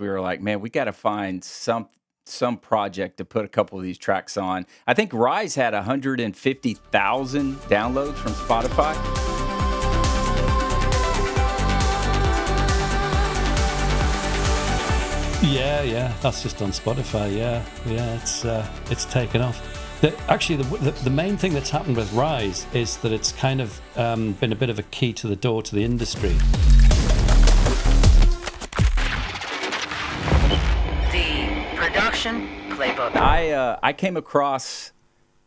we were like, man, we got to find some project to put a couple of these tracks on. I think Rise had 150,000 downloads from Spotify. Yeah, that's just on Spotify. Yeah, it's taken off. Actually, the main thing that's happened with Rise is that it's kind of been a bit of a key to the door to the industry. The production playbook. I came across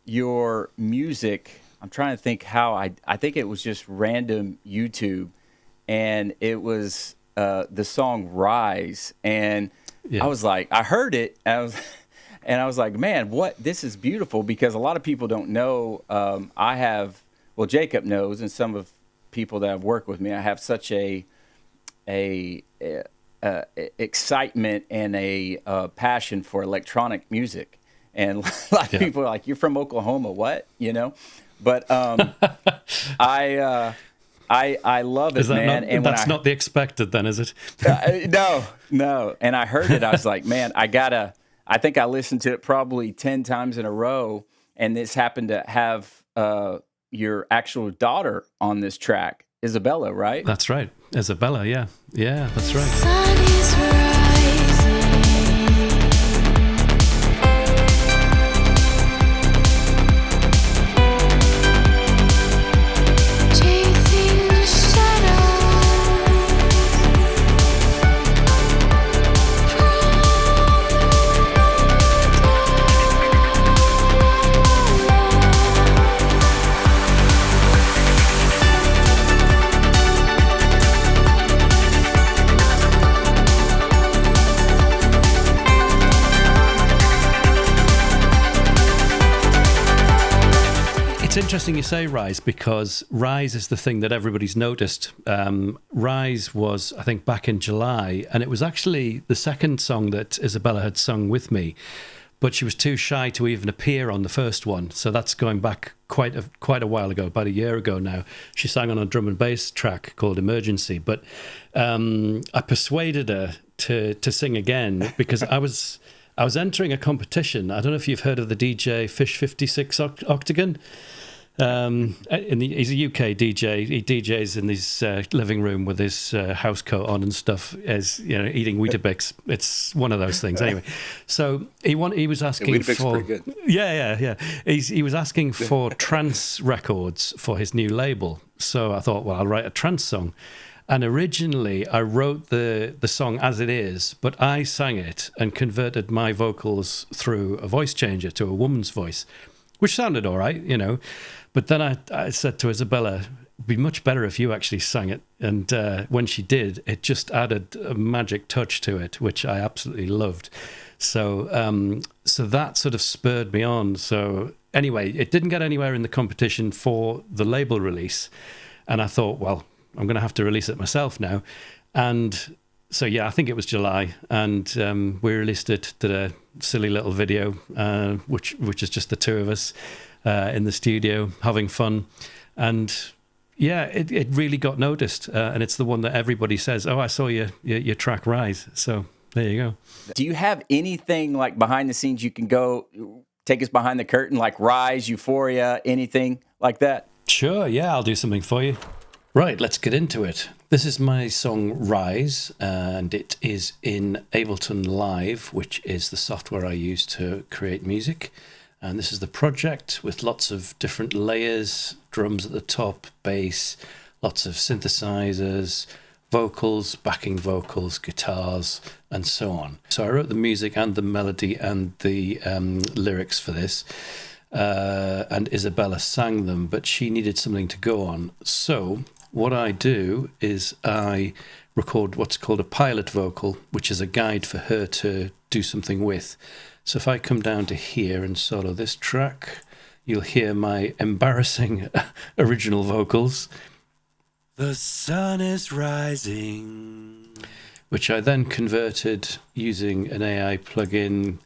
your music. I'm trying to think how I think it was just random YouTube, and it was the song Rise, and I was like, I heard it, and I was like, man, this is beautiful, because a lot of people don't know. Jacob knows, and some of people that have worked with me, I have such a excitement and a passion for electronic music, and a lot of people are like, you're from Oklahoma, what? But I love it, man. And that's not the expected, then, is it? No. And I heard it. I was like, man, I think I listened to it probably 10 times in a row. And this happened to have your actual daughter on this track, Isabella, right? That's right. Isabella, yeah. Yeah, that's right. Sun is rising. Chasing the shadows It's interesting you say Rise, because Rise is the thing that everybody's noticed. Rise was, I think, back in July, and it was actually the second song that Isabella had sung with me, but she was too shy to even appear on the first one. So that's going back quite a while ago, about a year ago now. She sang on a drum and bass track called Emergency, but I persuaded her to sing again, because I was entering a competition. I don't know if you've heard of the DJ Fish 56 Octagon. He's a UK DJ. He DJs in his living room with his house coat on and stuff, as eating Weetabix. It's one of those things. Anyway, so he was asking for pretty good. Yeah. He was asking for trance records for his new label. So I thought, well, I'll write a trance song. And originally, I wrote the song as it is, but I sang it and converted my vocals through a voice changer to a woman's voice, which sounded all right, But then I said to Isabella, it'd be much better if you actually sang it. And when she did, it just added a magic touch to it, which I absolutely loved. So that sort of spurred me on. So anyway, it didn't get anywhere in the competition for the label release. And I thought, well, I'm going to have to release it myself now. And so, I think it was July. And we released it, did a silly little video, which is just the two of us in the studio having fun. And it really got noticed. And it's the one that everybody says, oh, I saw your track Rise. So there you go. Do you have anything like behind the scenes you can go take us behind the curtain, like Rise, Euphoria, anything like that? Sure, I'll do something for you. Right, let's get into it. This is my song Rise, and it is in Ableton Live, which is the software I use to create music. And this is the project with lots of different layers, drums at the top, bass, lots of synthesizers, vocals, backing vocals, guitars, and so on. So I wrote the music and the melody and the lyrics for this. And Isabella sang them, but she needed something to go on. So what I do is I record what's called a pilot vocal, which is a guide for her to do something with. So if I come down to here and solo this track, you'll hear my embarrassing original vocals. The sun is rising. Which I then converted using an AI plugin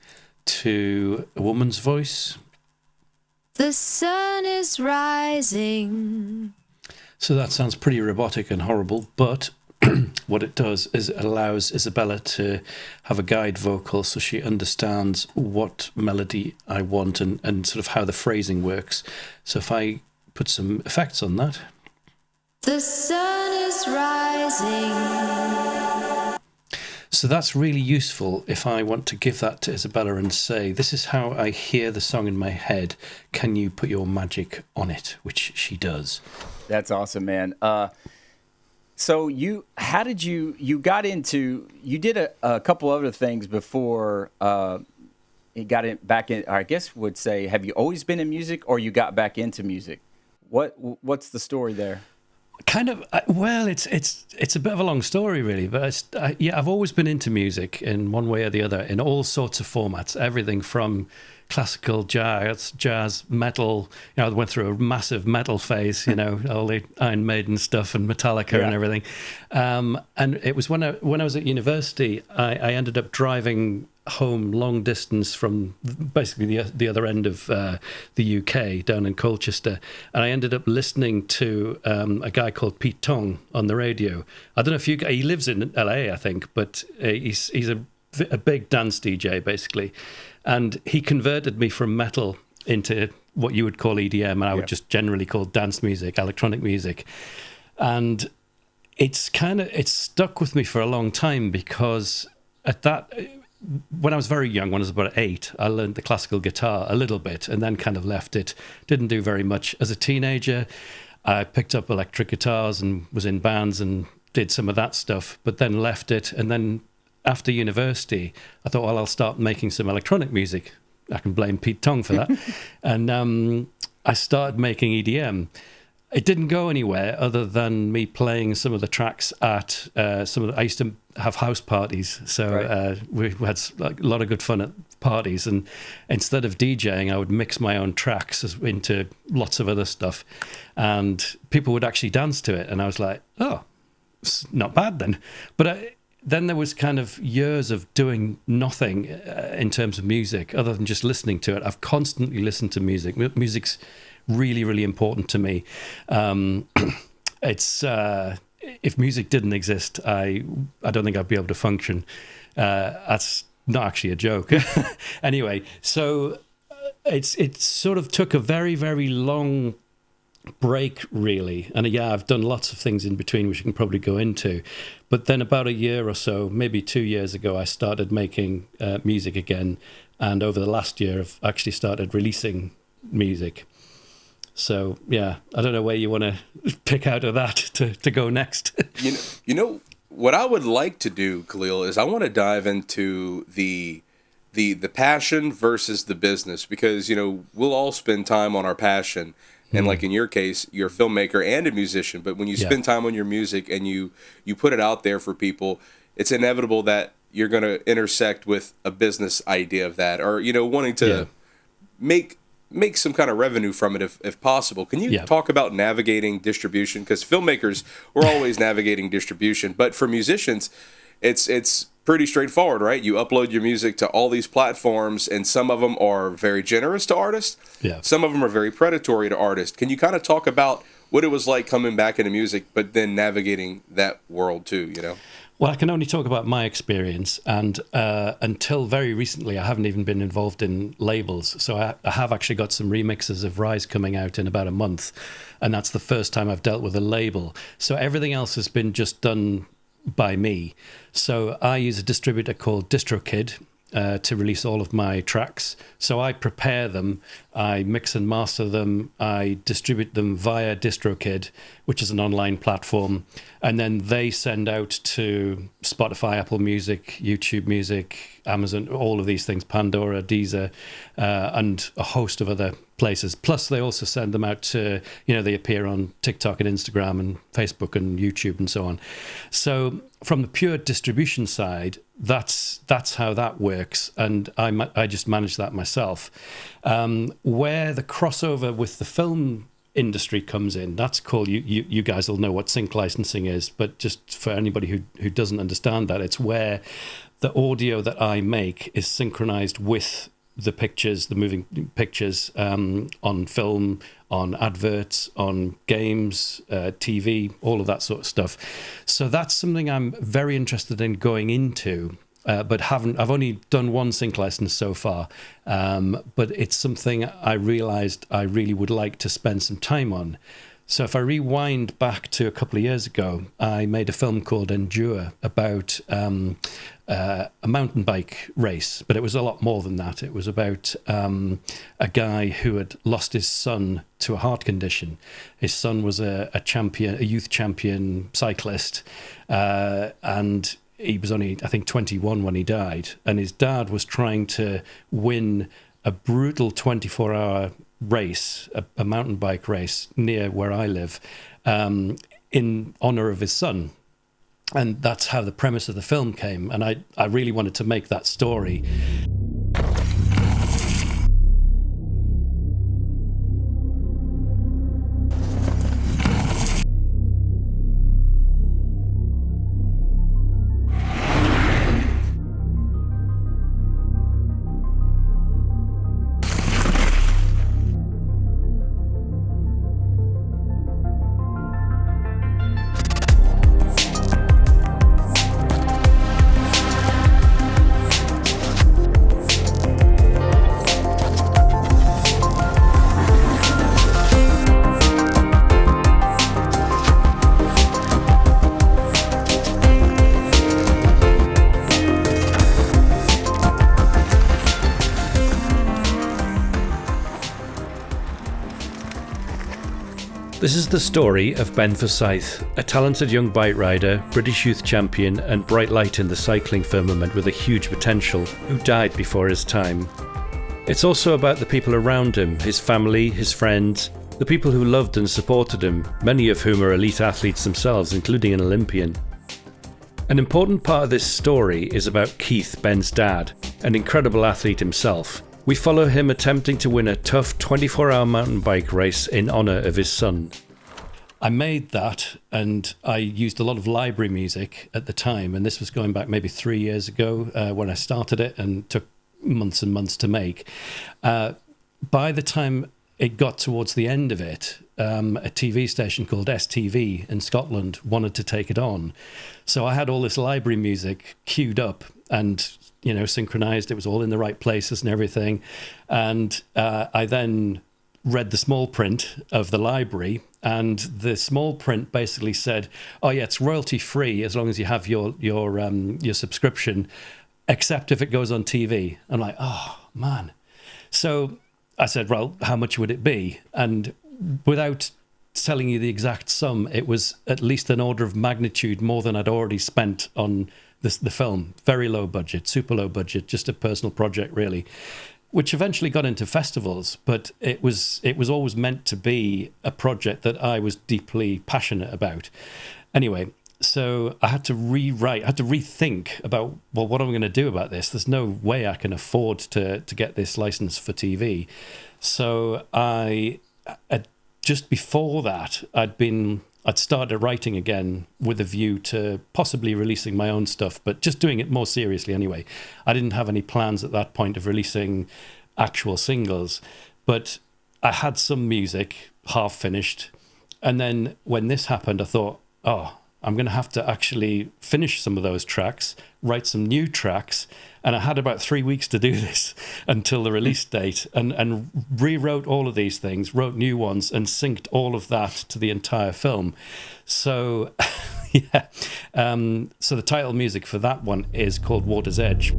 to a woman's voice. The sun is rising. So that sounds pretty robotic and horrible, but what it does is it allows Isabella to have a guide vocal so she understands what melody I want and sort of how the phrasing works. So if I put some effects on that. The sun is rising. So that's really useful if I want to give that to Isabella and say, this is how I hear the song in my head. Can you put your magic on it? Which she does. That's awesome, man. So you got into, you did a couple other things before you got back in, I guess would say, have you always been in music or you got back into music? What's the story there? Kind of, well, it's a bit of a long story, really. But I've always been into music in one way or the other, in all sorts of formats. Everything from classical, jazz, metal. You know, I went through a massive metal phase. You know, all the Iron Maiden stuff and Metallica and everything. And it was when I was at university, I ended up driving home long distance from basically the other end of the UK, down in Colchester, and I ended up listening to a guy called Pete Tong on the radio. I don't know if he lives in LA, I think, but he's a big dance DJ basically, and he converted me from metal into what you would call EDM, and I would just generally call dance music, electronic music, and it's stuck with me for a long time because when I was very young, when I was about 8, I learned the classical guitar a little bit and then kind of left it. Didn't do very much. As a teenager, I picked up electric guitars and was in bands and did some of that stuff, but then left it. And then after university, I thought, well, I'll start making some electronic music. I can blame Pete Tong for that. And I started making EDM. It didn't go anywhere other than me playing some of the tracks at I used to have house parties, so we had a lot of good fun at parties. And instead of DJing, I would mix my own tracks into lots of other stuff, and people would actually dance to it. And I was like, oh, it's not bad then. But then there was kind of years of doing nothing in terms of music other than just listening to it. I've constantly listened to music. Music's really, really important to me. It's if music didn't exist, I don't think I'd be able to function. That's not actually a joke. Anyway, so it sort of took a very, very long break, really. And I've done lots of things in between, which you can probably go into. But then about a year or so, maybe 2 years ago, I started making music again. And over the last year, I've actually started releasing music. So, I don't know where you want to pick out of that to go next. You know, what I would like to do, Kaleel, is I want to dive into the passion versus the business, because, we'll all spend time on our passion. And like in your case, you're a filmmaker and a musician. But when you spend time on your music and you put it out there for people, it's inevitable that you're going to intersect with a business idea of that, or, wanting to make some kind of revenue from it if possible. Can you talk about navigating distribution? Because filmmakers, we're always navigating distribution, but for musicians, it's pretty straightforward, right? You upload your music to all these platforms, and some of them are very generous to artists. Some of them are very predatory to artists. Can you kind of talk about what it was like coming back into music, but then navigating that world too, Well, I can only talk about my experience, and until very recently, I haven't even been involved in labels. So I have actually got some remixes of Rise coming out in about a month, and that's the first time I've dealt with a label. So everything else has been just done by me. So I use a distributor called DistroKid to release all of my tracks. So I prepare them, I mix and master them, I distribute them via DistroKid, which is an online platform, and then they send out to Spotify, Apple Music, YouTube Music, Amazon, all of these things, Pandora, Deezer, and a host of other places. Plus, they also send them out to, they appear on TikTok and Instagram and Facebook and YouTube and so on. So from the pure distribution side, that's how that works, and I just manage that myself. Where the crossover with the film industry comes in, that's called, you guys will know what sync licensing is, but just for anybody who doesn't understand that, it's where the audio that I make is synchronized with the pictures, the moving pictures, on film, on adverts, on games, TV, all of that sort of stuff. So that's something I'm very interested in going into. But I've only done one sync lesson so far, but it's something I realized I really would like to spend some time on. So if I rewind back to a couple of years ago, I made a film called Endure about a mountain bike race, but it was a lot more than that. It was about a guy who had lost his son to a heart condition. His son was a youth champion cyclist, and he was only, I think, 21 when he died. And his dad was trying to win a brutal 24-hour race, a mountain bike race near where I live, in honor of his son. And that's how the premise of the film came. And I really wanted to make that story. This is the story of Ben Forsyth, a talented young bike rider, British youth champion and bright light in the cycling firmament with a huge potential, who died before his time. It's also about the people around him, his family, his friends, the people who loved and supported him, many of whom are elite athletes themselves, including an Olympian. An important part of this story is about Keith, Ben's dad, an incredible athlete himself. We follow him attempting to win a tough 24-hour mountain bike race in honour of his son. I made that, and I used a lot of library music at the time, and this was going back maybe 3 years ago when I started it, and took months and months to make. By the time it got towards the end of it, a TV station called STV in Scotland wanted to take it on. So I had all this library music queued up and synchronized. It was all in the right places and everything. And I then read the small print of the library, and the small print basically said, "Oh yeah, it's royalty free as long as you have your subscription, except if it goes on TV." I'm like, oh man. So I said, well, how much would it be? And without telling you the exact sum, it was at least an order of magnitude more than I'd already spent on the film. Very low budget, super low budget, just a personal project really, which eventually got into festivals. But it was always meant to be a project that I was deeply passionate about. Anyway, so I had to rethink about, well, what am I going to do about this? There's no way I can afford to get this license for TV. So just before that, I'd started writing again with a view to possibly releasing my own stuff, but just doing it more seriously anyway. I didn't have any plans at that point of releasing actual singles, but I had some music half finished. And then when this happened, I thought, oh, I'm going to have to actually finish some of those tracks, write some new tracks. And I had about 3 weeks to do this until the release date, and rewrote all of these things, wrote new ones, and synced all of that to the entire film. So, yeah. So the title music for that one is called Water's Edge.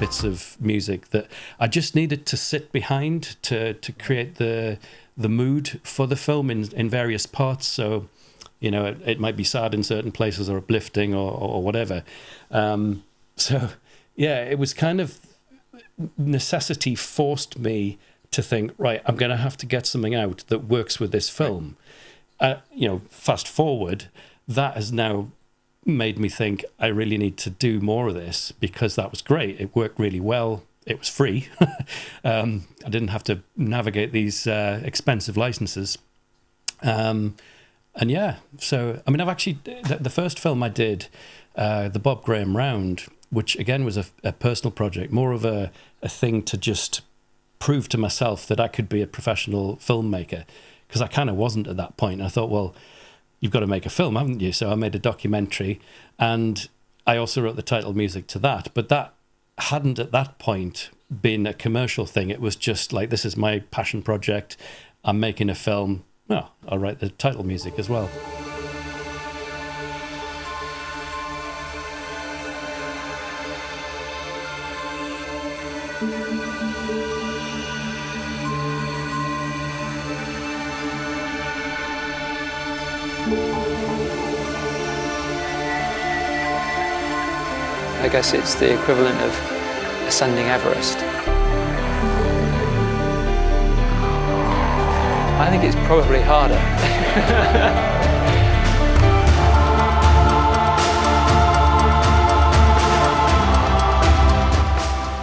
Bits of music that I just needed to sit behind to create the mood for the film in various parts. So, it might be sad in certain places or uplifting or whatever. So, yeah, it was kind of necessity forced me to think, right, I'm going to have to get something out that works with this film. Fast forward, that has now made me think I really need to do more of this, because that was great. It worked really well. It was free. I didn't have to navigate these expensive licenses. And yeah, so, I mean, I've actually, the first film I did, the Bob Graham Round, which again was a personal project, more of a thing to just prove to myself that I could be a professional filmmaker, because I kind of wasn't at that point. And I thought, well, you've got to make a film, haven't you? So I made a documentary, and I also wrote the title music to that. But that hadn't at that point been a commercial thing. It was just like, this is my passion project. I'm making a film. Well, I'll write the title music as well. I guess it's the equivalent of ascending Everest. I think it's probably harder.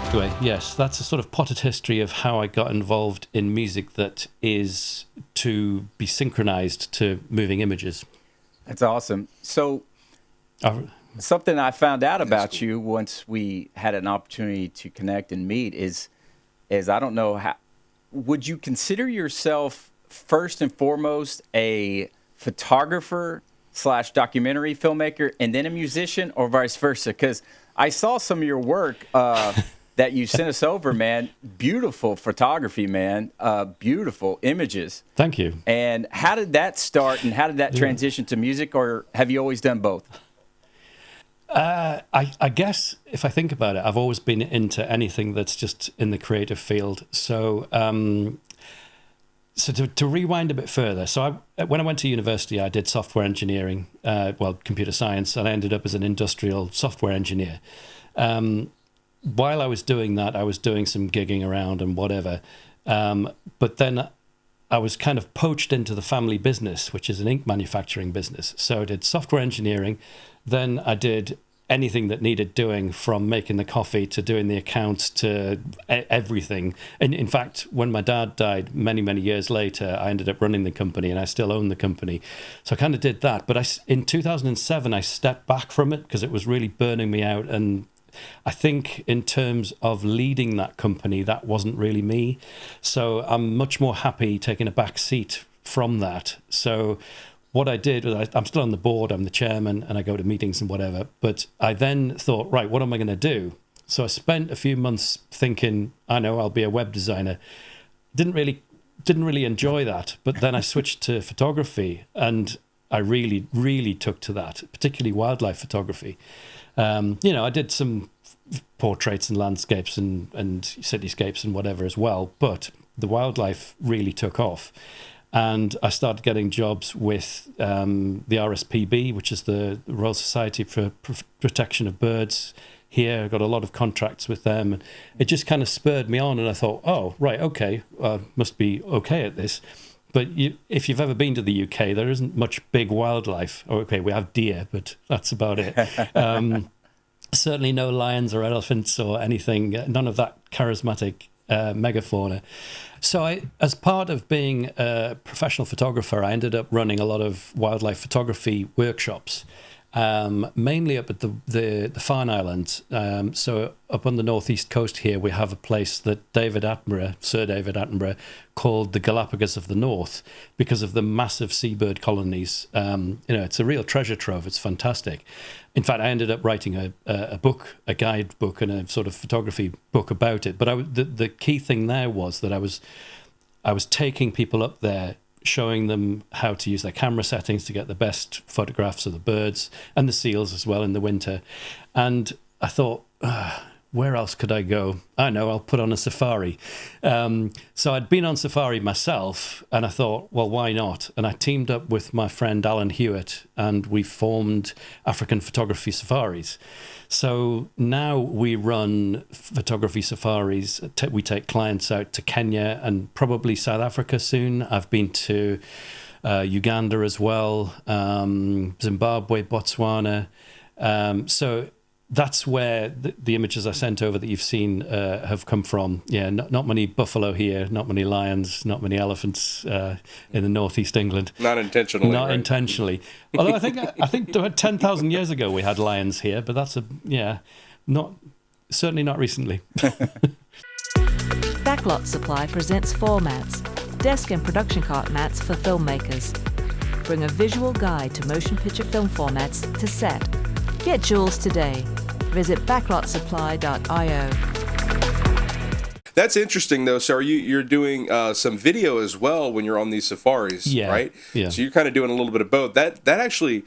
Anyway, yes, that's a sort of potted history of how I got involved in music that is to be synchronized to moving images. That's awesome. So something I found out about you once we had an opportunity to connect and meet is I don't know how, would you consider yourself first and foremost a photographer / documentary filmmaker and then a musician, or vice versa? Because I saw some of your work that you sent us over, man. Beautiful photography, man. Beautiful images. Thank you. And how did that start, and how did that transition to music, or have you always done both? I guess if I think about it, I've always been into anything that's just in the creative field. So to rewind a bit further, so when I went to university, I did software engineering, computer science, and I ended up as an industrial software engineer. While I was doing that, I was doing some gigging around and whatever. But then I was kind of poached into the family business, which is an ink manufacturing business. So I did software engineering. Then I did anything that needed doing, from making the coffee to doing the accounts to everything. And in fact, when my dad died many, many years later, I ended up running the company, and I still own the company. So I kind of did that. But in 2007, I stepped back from it because it was really burning me out. And I think in terms of leading that company, that wasn't really me. So I'm much more happy taking a back seat from that. So what I did was, I'm still on the board, I'm the chairman, and I go to meetings and whatever. But I then thought, right, what am I going to do? So I spent a few months thinking, I know, I'll be a web designer. Didn't really enjoy that. But then I switched to photography, and I really, really took to that, particularly wildlife photography. I did some portraits and landscapes and cityscapes and whatever as well, but the wildlife really took off. And I started getting jobs with the RSPB, which is the Royal Society for Protection of Birds here. I got a lot of contracts with them. And it just kind of spurred me on, and I thought, oh, right, okay, must be okay at this. But if you've ever been to the UK, there isn't much big wildlife. Okay, we have deer, but that's about it. Certainly no lions or elephants or anything, none of that charismatic megafauna. So as part of being a professional photographer, I ended up running a lot of wildlife photography workshops, mainly up at the Farne Islands. So up on the northeast coast here, we have a place that Sir David Attenborough, called the Galapagos of the North, because of the massive seabird colonies. It's a real treasure trove. It's fantastic. In fact, I ended up writing a book, a guide book, and a sort of photography book about it. But the key thing there was that I was taking people up there, showing them how to use their camera settings to get the best photographs of the birds and the seals as well in the winter. And I thought, where else could I go? I know, I'll put on a safari. So I'd been on safari myself, and I thought, well, why not? And I teamed up with my friend Alan Hewitt, and we formed African Photography Safaris. So now we run photography safaris. We take clients out to Kenya and probably South Africa soon. I've been to Uganda as well, Zimbabwe, Botswana. So that's where the images I sent over that you've seen have come from. Yeah, not many buffalo here, not many lions, not many elephants in the northeast England. Not intentionally. Not right? intentionally. Although I think 10,000 years ago we had lions here, but that's certainly not recently. Backlot Supply presents formats, desk and production cart mats for filmmakers. Bring a visual guide to motion picture film formats to set. Get yours today. Visit backlotsupply.io. That's interesting, though. So you're doing some video as well when you're on these safaris, right? Yeah. So you're kind of doing a little bit of both. That actually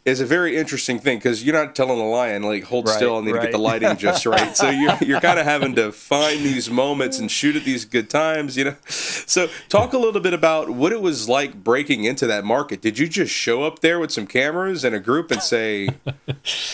is a very interesting thing because you're not telling a lion, like, hold still, I need to get the lighting just right. So you're kind of having to find these moments and shoot at these good times, you know? So talk a little bit about what it was like breaking into that market. Did you just show up there with some cameras and a group and say,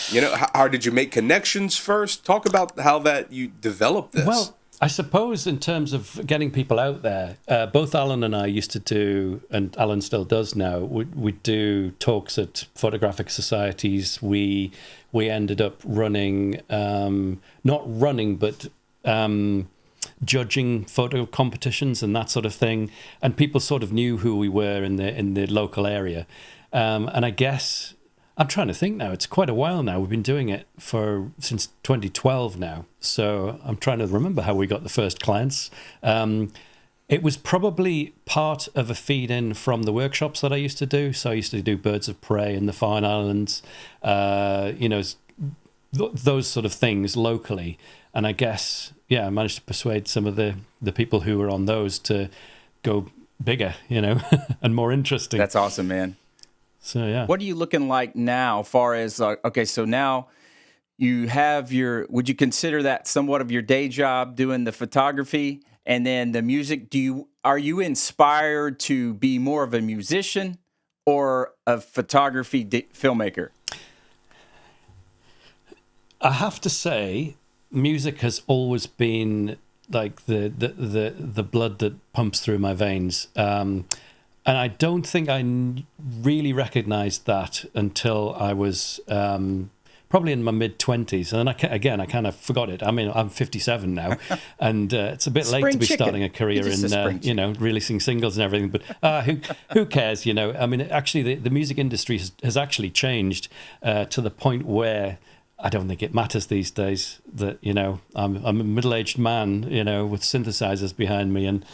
you know, how did you make connections first? Talk about how that you developed this. Well, I suppose in terms of getting people out there, both Alan and I used to do, and Alan still does now, we do talks at photographic societies. We ended up running, not running, but judging photo competitions and that sort of thing. And people sort of knew who we were in the local area. And I guess, I'm trying to think now, it's quite a while now. We've been doing it since 2012 now. So I'm trying to remember how we got the first clients. It was probably part of a feed-in from the workshops that I used to do. So I used to do Birds of Prey in the Fine Islands, those sort of things locally. And I guess, I managed to persuade some of the people who were on those to go bigger, and more interesting. That's awesome, man. So, yeah. What are you looking like now, far as, okay, so now you have would you consider that somewhat of your day job, doing the photography and then the music? Are you inspired to be more of a musician or a photography filmmaker? I have to say, music has always been like the blood that pumps through my veins. And I don't think I really recognized that until I was probably in my mid-20s. And then I kind of forgot it. I mean, I'm 57 now, and it's a bit late to be starting a career in, releasing singles and everything. But who cares, I mean, actually, the music industry has actually changed to the point where I don't think it matters these days that, I'm a middle-aged man, with synthesizers behind me and,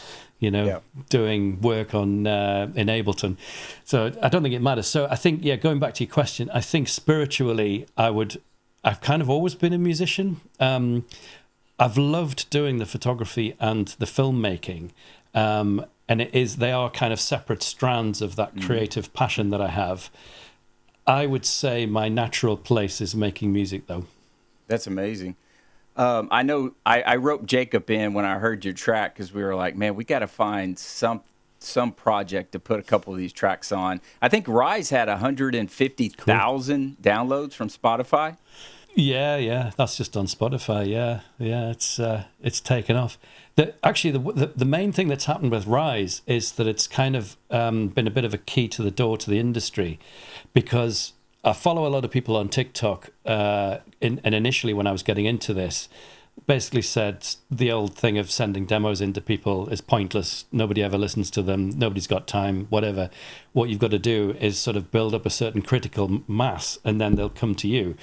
doing work on in Ableton. So I don't think it matters. So I think, going back to your question, I think spiritually I've kind of always been a musician. I've loved doing the photography and the filmmaking. And they are kind of separate strands of that creative passion that I have. I would say my natural place is making music, though. That's amazing. I know I roped Jacob in when I heard your track because we were like, man, we got to find some project to put a couple of these tracks on. I think Rise had 150,000 downloads from Spotify. Yeah, that's just on Spotify. Yeah, it's taken off. The main thing that's happened with Rise is that it's kind of been a bit of a key to the door to the industry, because I follow a lot of people on TikTok, and initially when I was getting into this, basically said the old thing of sending demos into people is pointless. Nobody ever listens to them. Nobody's got time, whatever. What you've got to do is sort of build up a certain critical mass, and then they'll come to you.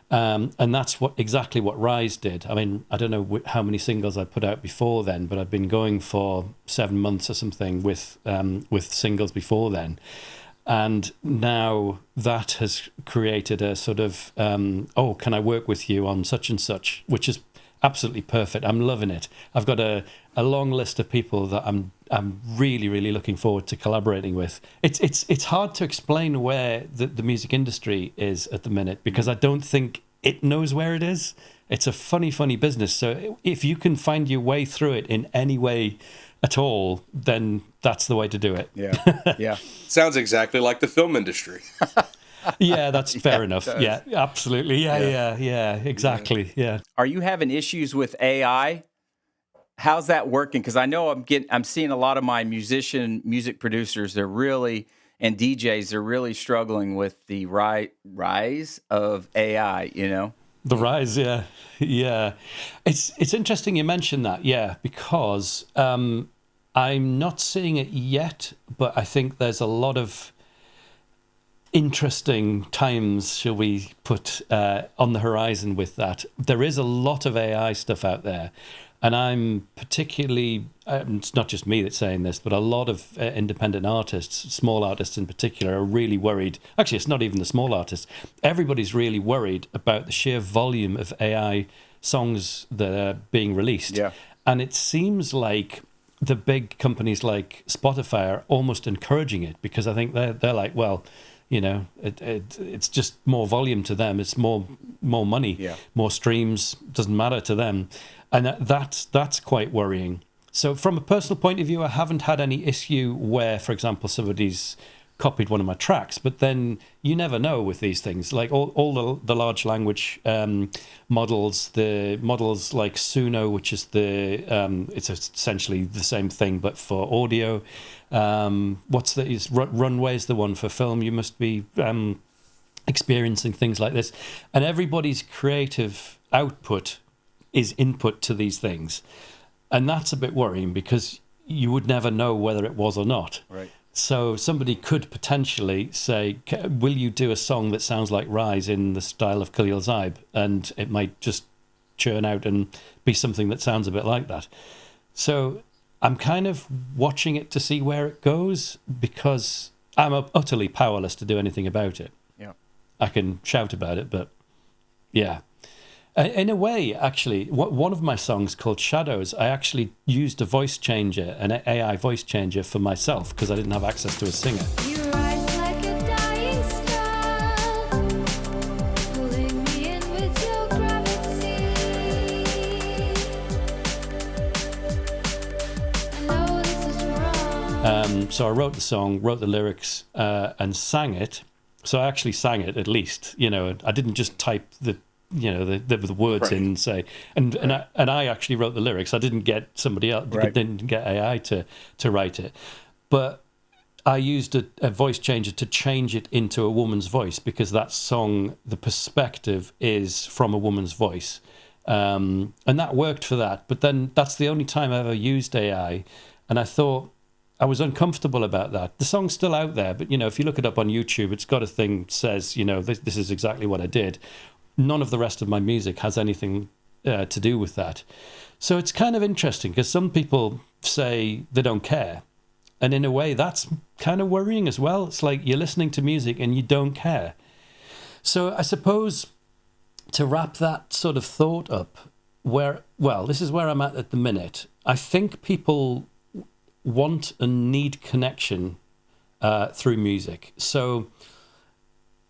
And that's exactly what Rise did. I mean, I don't know how many singles I put out before then, but I've been going for 7 months or something with singles before then. And now that has created a sort of, can I work with you on such and such, which is absolutely perfect. I'm loving it. I've got a long list of people that I'm really, really looking forward to collaborating with. It's hard to explain where the music industry is at the minute, because I don't think it knows where it is. It's a funny business. So if you can find your way through it in any way at all, then that's the way to do it. Yeah. Sounds exactly like the film industry. Yeah, that's fair enough. Yeah, absolutely. Yeah, exactly. Yeah. Are you having issues with AI how's that working? Because I know I'm seeing a lot of my music producers. They're really and DJs. They're really struggling with the rise of AI. You know. The rise, yeah, yeah. It's interesting you mentioned that, yeah, because I'm not seeing it yet, but I think there's a lot of interesting times, shall we put, on the horizon with that. There is a lot of AI stuff out there, and I'm particularly, it's not just me that's saying this, but a lot of independent artists, small artists in particular, are really worried. Actually, it's not even the small artists. Everybody's really worried about the sheer volume of AI songs that are being released. Yeah. And it seems like the big companies like Spotify are almost encouraging it, because I think they're like, well, you know, it's just more volume to them. It's more money, more streams. Doesn't matter to them, and that's quite worrying. So, from a personal point of view, I haven't had any issue where, for example, somebody's copied one of my tracks. But then you never know with these things. Like all the large language models, the models like Suno, which is it's essentially the same thing but for audio. Runway's the one for film. You must be experiencing things like this, and everybody's creative output is input to these things, and that's a bit worrying because you would never know whether it was or not. Right. So somebody could potentially say, will you do a song that sounds like Rise in the style of Kaleel Zibe? And it might just churn out and be something that sounds a bit like that. So I'm kind of watching it to see where it goes, because I'm utterly powerless to do anything about it. Yeah, I can shout about it, but yeah. In a way, actually, one of my songs called Shadows, I actually used a voice changer, an AI voice changer for myself, because I didn't have access to a singer. You rise like a dying star, pulling me in with your gravity. I know this is wrong. So I wrote the song, wrote the lyrics, and sang it. So I actually sang it, at least. You know, I didn't just type the words in and say, and I actually wrote the lyrics. I didn't get somebody else, didn't get AI to write it, but I used a voice changer to change it into a woman's voice, because that song, the perspective is from a woman's voice, and that worked for that. But then that's the only time I ever used AI, and I thought I was uncomfortable about that. The song's still out there, but you know, if you look it up on YouTube, it's got a thing that says, you know, this is exactly what I did. None of the rest of my music has anything to do with that. So it's kind of interesting, because some people say they don't care. And in a way, that's kind of worrying as well. It's like you're listening to music and you don't care. So I suppose to wrap that sort of thought up, this is where I'm at the minute. I think people want and need connection through music. So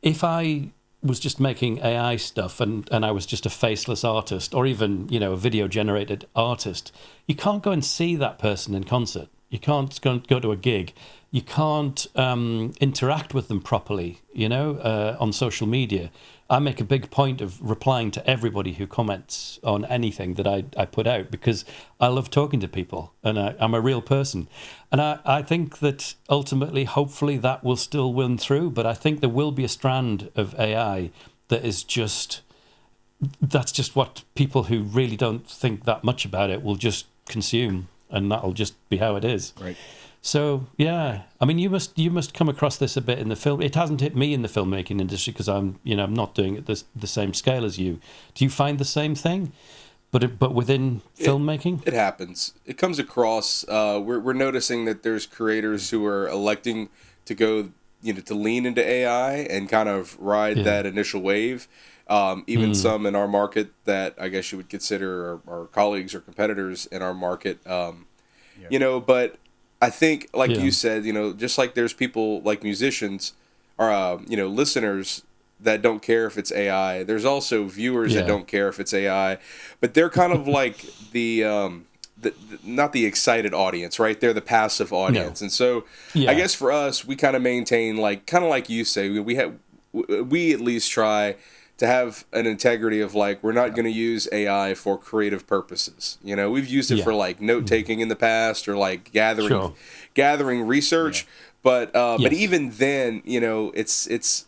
if I was just making AI stuff and I was just a faceless artist, or even, you know, a video generated artist, you can't go and see that person in concert. You can't go to a gig. You can't interact with them properly, you know, on social media. I make a big point of replying to everybody who comments on anything that I put out, because I love talking to people, and I'm a real person. And I think that ultimately, hopefully, that will still win through. But I think there will be a strand of AI that is that's just what people who really don't think that much about it will just consume, and that'll just be how it is. Right. So yeah, I mean, you must come across this a bit in the film. It hasn't hit me in the filmmaking industry, because I'm not doing it the same scale as you. Do you find the same thing, but within filmmaking? It happens. It comes across. We're noticing that there's creators who are electing to go, to lean into AI and kind of ride that initial wave. Even some in our market that I guess you would consider our colleagues or competitors in our market. But I think, like you said, just like there's people like musicians or, listeners that don't care if it's AI, there's also viewers that don't care if it's AI, but they're kind of like not the excited audience, right? They're the passive audience. And so I guess for us, we kind of maintain, kind of like you say, we at least try to have an integrity of like, we're not going to use AI for creative purposes. You know, we've used it for like note taking in the past, or like gathering research. But even then, you know, it's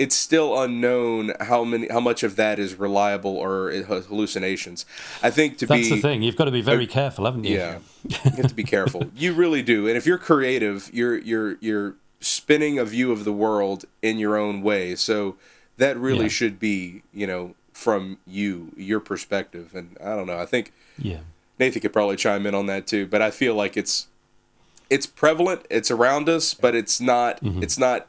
still unknown how much of that is reliable or hallucinations. I think that's the thing. You've got to be very careful, haven't you? Yeah, you have to be careful. You really do. And if you're creative, you're spinning a view of the world in your own way. So that really should be, you know, from your perspective. And I don't know. I think Nathan could probably chime in on that too. But I feel like it's prevalent. It's around us, but it's not. It's not.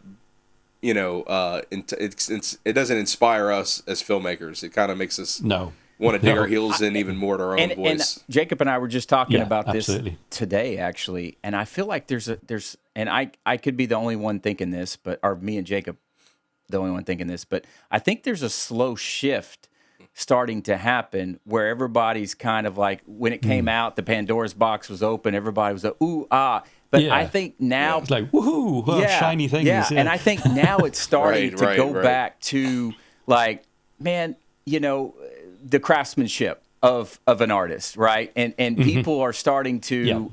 You know, it doesn't inspire us as filmmakers. It kind of makes us want to dig our heels in even more to our own voice. And Jacob and I were just talking about this today, actually, and I feel like there's and I could be the only one thinking this, or me and Jacob, the only one thinking this, but I think there's a slow shift starting to happen where everybody's kind of like, when it came out, the Pandora's box was open, everybody was like, ooh, ah. But I think now it's like, woohoo, shiny things. Yeah, and I think now it's starting to go back to like, man, you know, the craftsmanship of an artist, right? And people are starting to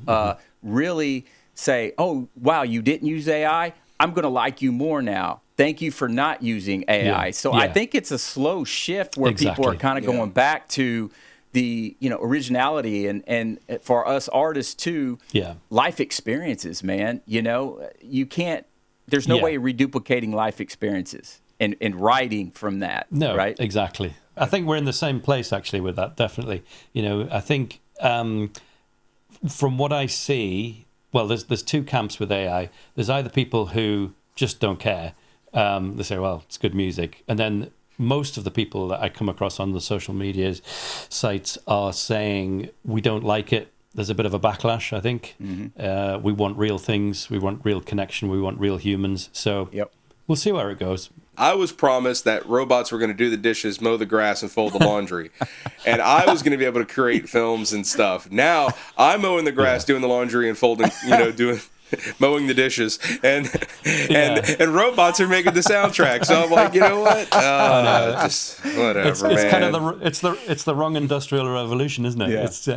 really say, oh, wow, you didn't use AI? I'm going to like you more now. Thank you for not using AI. So I think it's a slow shift where people are kind of going back to the, you know, originality and for us artists too, life experiences, man. You know, you can't, there's no way of reduplicating life experiences and writing from that. No, right? Exactly. I think we're in the same place actually with that, definitely. You know, I think from what I see, well, there's two camps with AI. There's either people who just don't care. They say, well, it's good music. And then most of the people that I come across on the social media sites are saying, we don't like it. There's a bit of a backlash, I think. We want real things. We want real connection. We want real humans. So we'll see where it goes. I was promised that robots were going to do the dishes, mow the grass, and fold the laundry. And I was going to be able to create films and stuff. Now I'm mowing the grass, doing the laundry, and folding, you know, mowing the dishes, and robots are making the soundtrack. So I'm like, you know what? Just whatever, it's man. Kind of it's the wrong industrial revolution, isn't it? Yeah. It's,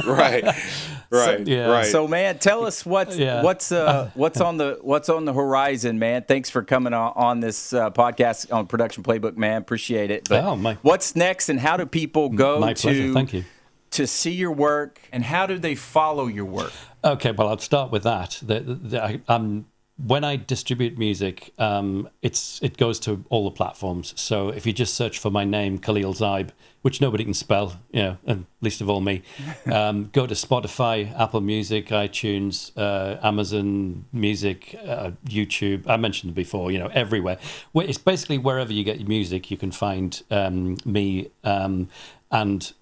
right. So, man, tell us what's on the horizon, man. Thanks for coming on this podcast on Production Playbook, man. Appreciate it. But what's next, and how do people go Thank you. to see your work, and how do they follow your work? Okay, well, I'll start with that. When I distribute music, it goes to all the platforms. So if you just search for my name, Kaleel Zibe, which nobody can spell, you know, and least of all me, go to Spotify, Apple Music, iTunes, Amazon Music, YouTube. I mentioned it before, you know, everywhere. It's basically wherever you get your music, you can find me. And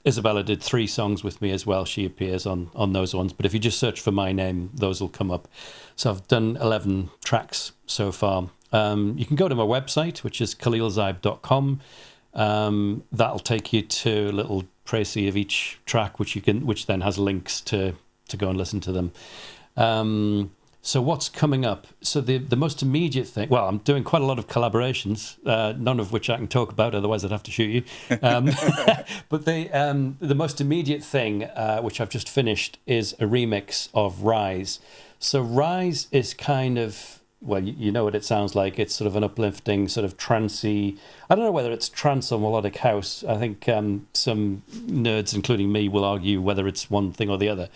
Isabella did 3 songs with me as well. She appears on those ones. But if you just search for my name, those will come up. So I've done 11 tracks so far. You can go to my website, which is kaleelzibe.com. That'll take you to a little précis of each track, which then has links to go and listen to them. So what's coming up? So the most immediate thing, well, I'm doing quite a lot of collaborations, none of which I can talk about, otherwise I'd have to shoot you. But the most immediate thing, which I've just finished, is a remix of Rise. So Rise is kind of, well, you know what it sounds like. It's sort of an uplifting, sort of trancey. I don't know whether it's trance or melodic house. I think some nerds, including me, will argue whether it's one thing or the other.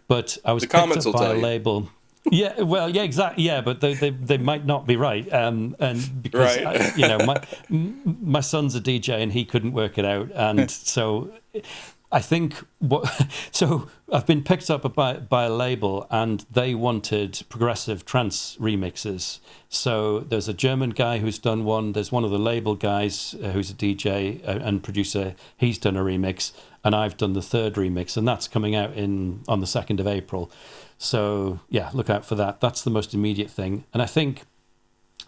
But I was picked up by a label. Yeah, well, yeah, exactly. Yeah, but they might not be right, and because you know, my son's a DJ and he couldn't work it out, and so I think so I've been picked up by a label, and they wanted progressive trance remixes. So there's a German guy who's done one. There's one of the label guys who's a DJ and producer. He's done a remix, and I've done the 3rd remix, and that's coming out on the 2nd of April. So, yeah, look out for that. That's the most immediate thing. And I think,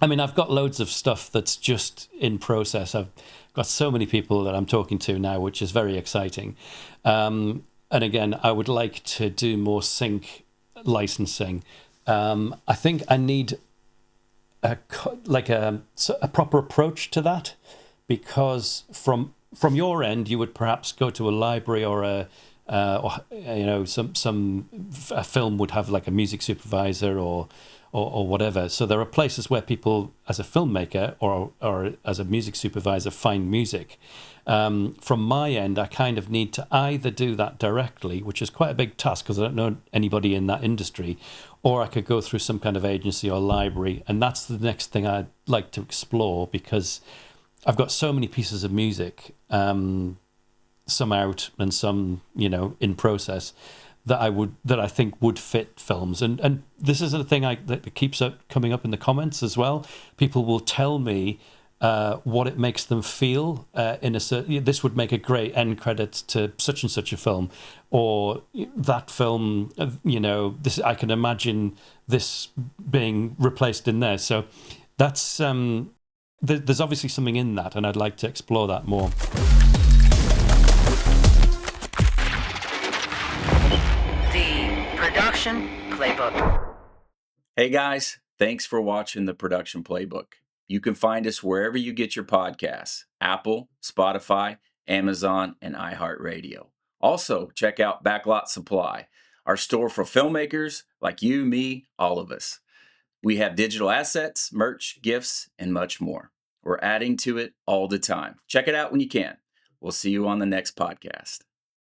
I mean, I've got loads of stuff that's just in process. I've got so many people that I'm talking to now, which is very exciting. And again, I would like to do more sync licensing. I think I need a proper approach to that. because from your end, you would perhaps go to a library or a film would have like a music supervisor or whatever. So there are places where people, as a filmmaker or as a music supervisor, find music. From my end, I kind of need to either do that directly, which is quite a big task because I don't know anybody in that industry, or I could go through some kind of agency or library. And that's the next thing I'd like to explore, because I've got so many pieces of music, some out and some, in process, that I think would fit films. And this is the thing that keeps coming up in the comments as well. People will tell me what it makes them feel in a certain. This would make a great end credit to such and such a film, or that film. This I can imagine this being replaced in there. So that's there's obviously something in that, and I'd like to explore that more. Production Playbook. Hey guys, thanks for watching the Production Playbook. You can find us wherever you get your podcasts: Apple, Spotify, Amazon, and iHeartRadio. Also, check out Backlot Supply, our store for filmmakers like you, me, all of us. We have digital assets, merch, gifts, and much more. We're adding to it all the time. Check it out when you can. We'll see you on the next podcast.